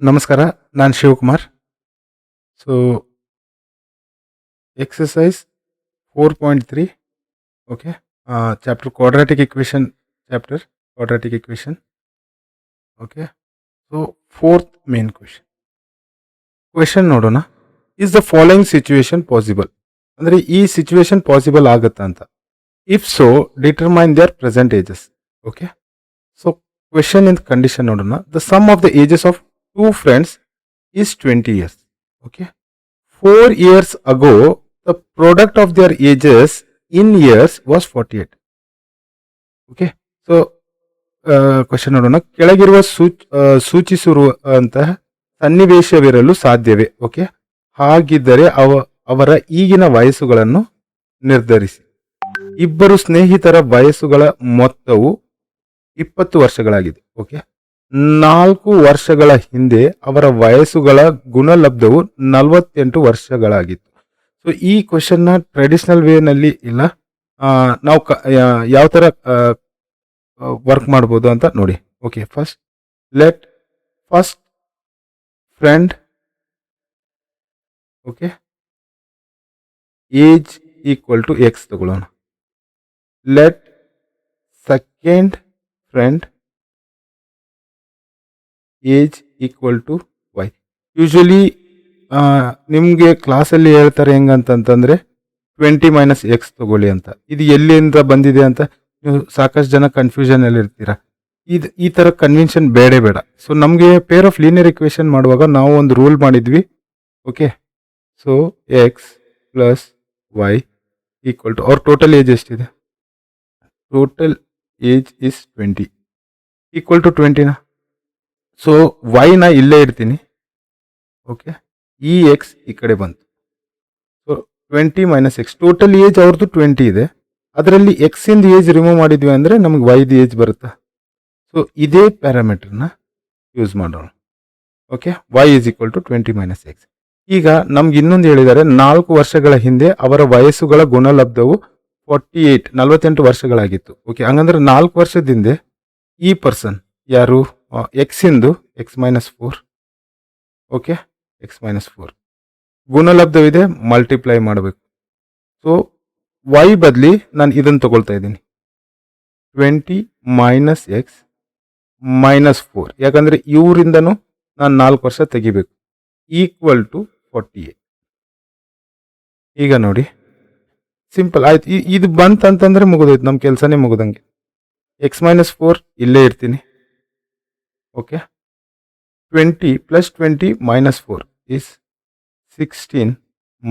ನಮಸ್ಕಾರ. ನಾನು Shivakumar. So, exercise 4.3 okay. Chapter quadratic equation chapter quadratic equation okay. So, fourth main question ನೋಡೋಣ. Is the following situation possible? ಅಂದರೆ ಈ situation possible ಆಗುತ್ತಾ ಅಂತ. If so determine their present ages. Okay. So question in condition ನೋಡೋಣ. The sum of the ages of two friends is 20 years. Okay. 4 years ago, the product of their ages in years was 48. Okay. So, question ನೋಡೋಣ. ಕೆಳಗಿರುವ ಸೂಚಿಸಿರುವಂತಹ ಸನ್ನಿವೇಶವಿರಲು ಸಾಧ್ಯವೇ? Okay. ಹಾಗಿದ್ದರೆ ಅವರ ಈಗಿನ ವಯಸ್ಸುಗಳನ್ನು ನಿರ್ಧರಿಸಿ. ಇಬ್ಬರು ಸ್ನೇಹಿತರ ವಯಸ್ಸುಗಳ ಮೊತ್ತವು 20 ವರ್ಷಗಳಾಗಿದೆ. ಓಕೆ. 4 ವರ್ಷಗಳ ಹಿಂದೆ ಅವರ ವಯಸ್ಸುಗಳ ಗುಣಲಬ್ಧವು 48 ವರ್ಷಗಳಾಗಿತ್ತು. ಸೊ ಈ ಕ್ವೆಶನ್ನ ಟ್ರೆಡಿಷನಲ್ ವೇನಲ್ಲಿ ಇಲ್ಲ, ನಾವು ಯಾವ ಥರ ವರ್ಕ್ ಮಾಡ್ಬೋದು ಅಂತ ನೋಡಿ. Okay. First friend okay age equal to x ತಗೊಳ್ಳೋಣ. Let second friend age equal to y. Usually ನಿಮಗೆ ಕ್ಲಾಸಲ್ಲಿ ಹೇಳ್ತಾರೆ ಹೆಂಗಂತಂತಂದರೆ 20 ಮೈನಸ್ ಎಕ್ಸ್ ತಗೊಳ್ಳಿ ಅಂತ. ಇದು ಎಲ್ಲಿಂದ ಬಂದಿದೆ ಅಂತ ನೀವು ಸಾಕಷ್ಟು ಜನ ಕನ್ಫ್ಯೂಷನಲ್ಲಿ ಇರ್ತೀರ. ಈ ಥರ ಕನ್ವಿನ್ಷನ್ ಬೇಡ. ಸೊ ನಮಗೆ ಪೇರ್ ಆಫ್ ಲೀನಿಯರ್ ಇಕ್ವೇಷನ್ ಮಾಡುವಾಗ ನಾವು ಒಂದು ರೂಲ್ ಮಾಡಿದ್ವಿ. Okay. So x plus y equal to ಅವ್ರ ಟೋಟಲ್ ಏಜ್ ಎಷ್ಟಿದೆ? Total age is 20 equal to 20ನಾ. ಸೊ ವೈನ ಇಲ್ಲೇ ಇಡ್ತೀನಿ. ಓಕೆ. ಈ ಎಕ್ಸ್ ಈ ಕಡೆ ಬಂತು. So 20 minus x, total age ಅವ್ರದ್ದು 20 ಇದೆ. ಅದರಲ್ಲಿ ಎಕ್ಸಿಂದ ಏಜ್ ರಿಮೂವ್ ಮಾಡಿದ್ವಿ ಅಂದರೆ ನಮಗೆ ವೈದು ಏಜ್ ಬರುತ್ತಾ. ಸೊ ಇದೇ ಪ್ಯಾರಾಮೀಟರ್ನ ಯೂಸ್ ಮಾಡೋಣ. Okay. Y is equal to 20 minus X. ಈಗ ನಮ್ಗೆ ಇನ್ನೊಂದು ಹೇಳಿದ್ದಾರೆ, 4 ವರ್ಷಗಳ ಹಿಂದೆ ಅವರ ವಯಸ್ಸುಗಳ ಗುಣಲಬ್ಧವು 48 ವರ್ಷಗಳಾಗಿತ್ತು. ಓಕೆ. ಹಂಗಂದ್ರೆ 4 ವರ್ಷದ ಹಿಂದೆ ಈ ಪರ್ಸನ್ ಯಾರು? ಎಕ್ಸಿಂದು x minus 4. Okay. X minus 4 ಗುಣಲಬ್ಧವಿದೆ, ಮಲ್ಟಿಪ್ಲೈ ಮಾಡಬೇಕು. ಸೊ ವೈ ಬದಲಿ ನಾನು ಇದನ್ನು ತಗೊಳ್ತಾ ಇದ್ದೀನಿ, 20 ಮೈನಸ್ ಎಕ್ಸ್ ಮೈನಸ್ 4. ಯಾಕಂದರೆ ಇವರಿಂದನೂ ನಾನು 4 ವರ್ಷ ತೆಗಿಬೇಕು. Equal to 48. ಈಗ ನೋಡಿ, ಸಿಂಪಲ್ ಆಯ್ತು. ಇದು ಬಂತಂತಂದರೆ ಮುಗಿದೋಯ್ತು, ನಮ್ಮ ಕೆಲಸನೇ ಮುಗಿದಂಗೆ. ಎಕ್ಸ್ ಮೈನಸ್ 4 ಇಲ್ಲೇ ಇರ್ತೀನಿ. Okay. 20 plus 20 minus 4 is 16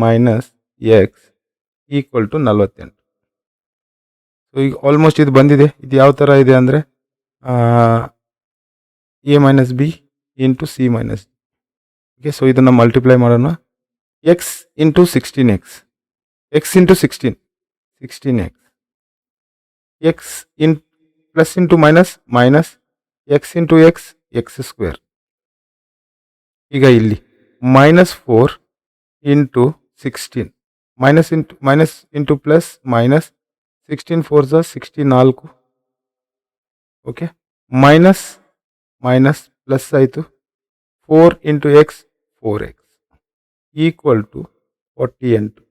minus X equal to 48. So ಈಗ ಆಲ್ಮೋಸ್ಟ್ ಇದು ಬಂದಿದೆ. ಇದು ಯಾವ ಥರ ಇದೆ ಅಂದರೆ A minus B into C minus D. Okay. So ಇದನ್ನು ಮಲ್ಟಿಪ್ಲೈ ಮಾಡೋಣ. X into 16x, X into 16x, X plus into minus X into X square. ಈಗ ಇಲ್ಲಿ minus 4 into 16 minus into plus minus 16 4 64. Okay. Minus plus ಆಯಿತು. 4 into X 4x equal to 48.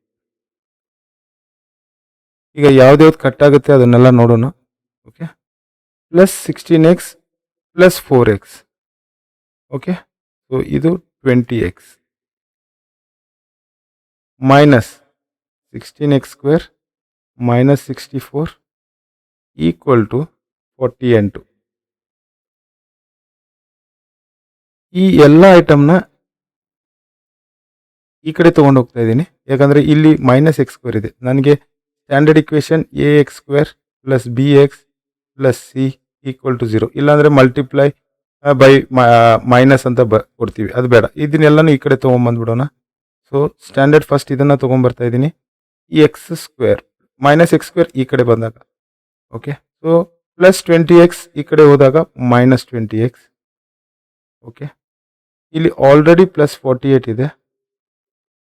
ಈಗ ಯಾವ್ದ್ಯಾವ್ದು cut ಆಗುತ್ತೆ ಅದನ್ನೆಲ್ಲ ನೋಡೋಣ. Okay. Plus 16x plus 4x. Okay. So ಇದು 20x minus 16x square minus 64 equal to 48. ಈ ಎಲ್ಲ ಐಟಮ್ನ ಈ ಕಡೆ ತೊಗೊಂಡು ಹೋಗ್ತಾ ಇದ್ದೀನಿ, ಯಾಕಂದರೆ ಇಲ್ಲಿ ಮೈನಸ್ ಎಕ್ಸ್ ಸ್ಕ್ವೇರ್ ಇದೆ. ನನಗೆ standard equation A X square plus B X plus C equal to 0. ಇಲ್ಲಾಂದರೆ ಮಲ್ಟಿಪ್ಲೈ ಬೈ ಮೈನಸ್ ಅಂತ ಕೊಡ್ತೀವಿ, ಅದು ಬೇಡ. ಇದನ್ನೆಲ್ಲನೂ ಈ ಕಡೆ ತೊಗೊಂಬಂದ್ಬಿಡೋಣ. ಸೊ ಸ್ಟ್ಯಾಂಡರ್ಡ್ ಫಸ್ಟ್ ಇದನ್ನು ತೊಗೊಂಬರ್ತಾ ಇದ್ದೀನಿ. ಈ X square minus X square ಈ ಕಡೆ ಬಂದಾಗ, ಓಕೆ. ಸೊ ಪ್ಲಸ್ 20x ಈ ಕಡೆ ಹೋದಾಗ ಮೈನಸ್ 20x. ಓಕೆ. ಇಲ್ಲಿ ಆಲ್ರೆಡಿ ಪ್ಲಸ್ 48 ಇದೆ.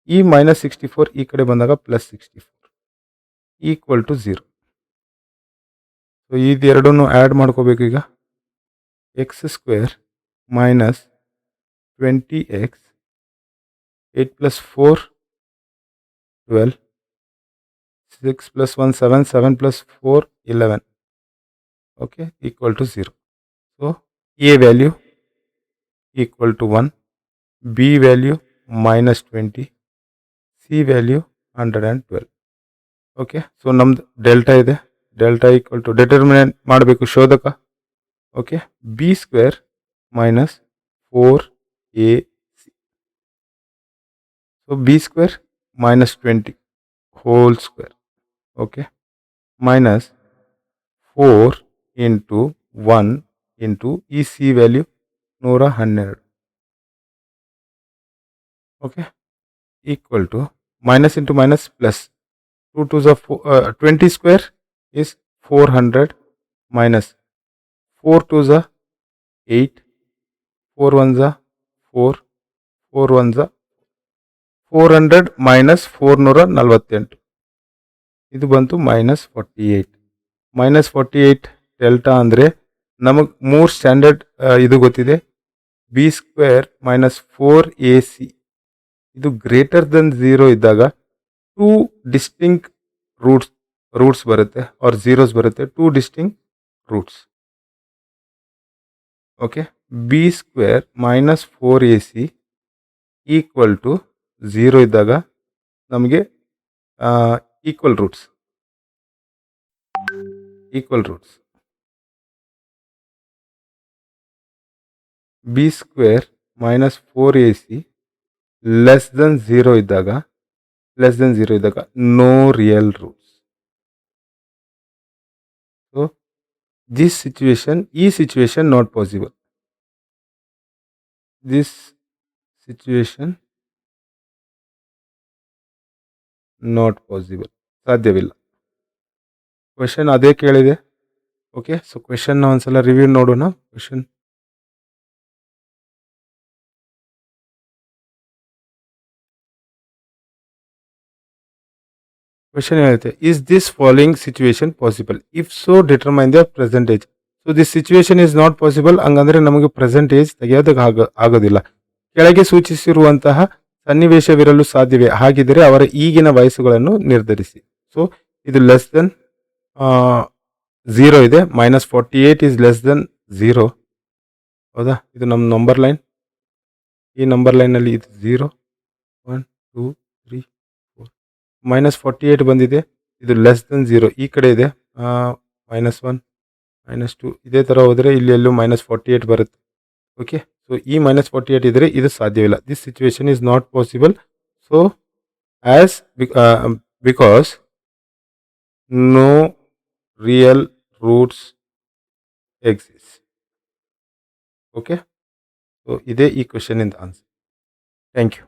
ಈ ಮೈನಸ್ 64 ಈ ಕಡೆ ಬಂದಾಗ ಪ್ಲಸ್ 64 ಈಕ್ವಲ್ ಟು 0. ಸೊ ಇದೆರಡನ್ನು ಆ್ಯಡ್ ಮಾಡ್ಕೋಬೇಕು. ಈಗ x square minus 20x, 8 plus 4, 12, 6 plus 1, 7, 7 plus 4, 11, okay, equal to 0. So A value equal to 1, B value minus 20, C value 112. Okay, so ನಮ್ದು ಡೆಲ್ಟಾ ಇದೆ. ಡೆಲ್ಟಾ ಈಕ್ವಲ್ ಟು ಡಿಟರ್ಮಿನೆಂಟ್ ಮಾಡಬೇಕು, ಶೋಧಕ. Okay, b square minus 4ac. So b square minus 20 whole square. Okay, minus 4 into 1 into ಈ c value 112. Okay, equal to minus into minus plus 2 2s of 20 square is 400 minus 4 2s are 8, 4 1s are 4, 4 1s are 400 minus 448. ಇದು ಬಂತು -48. -48 delta ಅಂದರೆ ನಮಗೆ 3 standard ಇದು ಗೊತ್ತಿದೆ. B square minus 4ac ಇದು greater than 0 ಇದ್ದಾಗ 2 distinct roots ಬರುತ್ತೆ or zeros ಬರುತ್ತೆ. 2 distinct roots. Okay, b square minus 4ac equal to 0 ಇದ್ದಾಗ ನಮಗೆ equal roots. B square minus 4ac less than 0 ಇದ್ದಾಗ no real roots. So this situation, ಈ situation not possible. This situation not possible, ಸಾಧ್ಯವಿಲ್ಲ. Question ಅದೇ ಕೇಳಿದೆ. Okay, so ಕ್ವೆಶನ್ನ ಒಂದ್ಸಲ review ನೋಡೋಣ. Question ಹೇಳುತ್ತೆ, is this following situation possible? If so determine the present age. So this situation is not possible, ಹಂಗಂದ್ರೆ ನಮಗೆ present age ತೆಗೆಯೋದಕ್ಕೆ ಆಗೋದಿಲ್ಲ. ಕೆಳಗೆ ಸೂಚಿಸಿರುವಂತಹ ಸನ್ನಿವೇಶವಿರಲು ಸಾಧ್ಯವೇ? ಹಾಗಿದ್ದರೆ ಅವರ ಈಗಿನ ವಯಸ್ಸುಗಳನ್ನು ನಿರ್ಧರಿಸಿ. ಸೊ ಇದು ಲೆಸ್ ದೆನ್ 0 ಇದೆ. -48 ಇಸ್ ಲೆಸ್ ದೆನ್ 0. ಹೌದಾ? ಇದು ನಮ್ಮ ನಂಬರ್ ಲೈನ್. ಈ ನಂಬರ್ ಲೈನಲ್ಲಿ ಇದು 0, 1 2 3 4. -48 ಬಂದಿದೆ. ಇದು ಲೆಸ್ ದೆನ್ 0 ಈ ಕಡೆ ಇದೆ. -1 -2 ಇದೇ ಥರ ಹೋದರೆ ಇಲ್ಲಿ ಎಲ್ಲೂ -48 ಬರುತ್ತೆ. ಓಕೆ, ಸೊ ಈ -48 ಇದ್ದರೆ ಇದು ಸಾಧ್ಯವಿಲ್ಲ. This situation is not possible. So as because no real roots exist. Okay, so ಇದೇ ಈ ಕ್ವೆಶನ್ ಇಂದ ಆನ್ಸರ್. Thank you.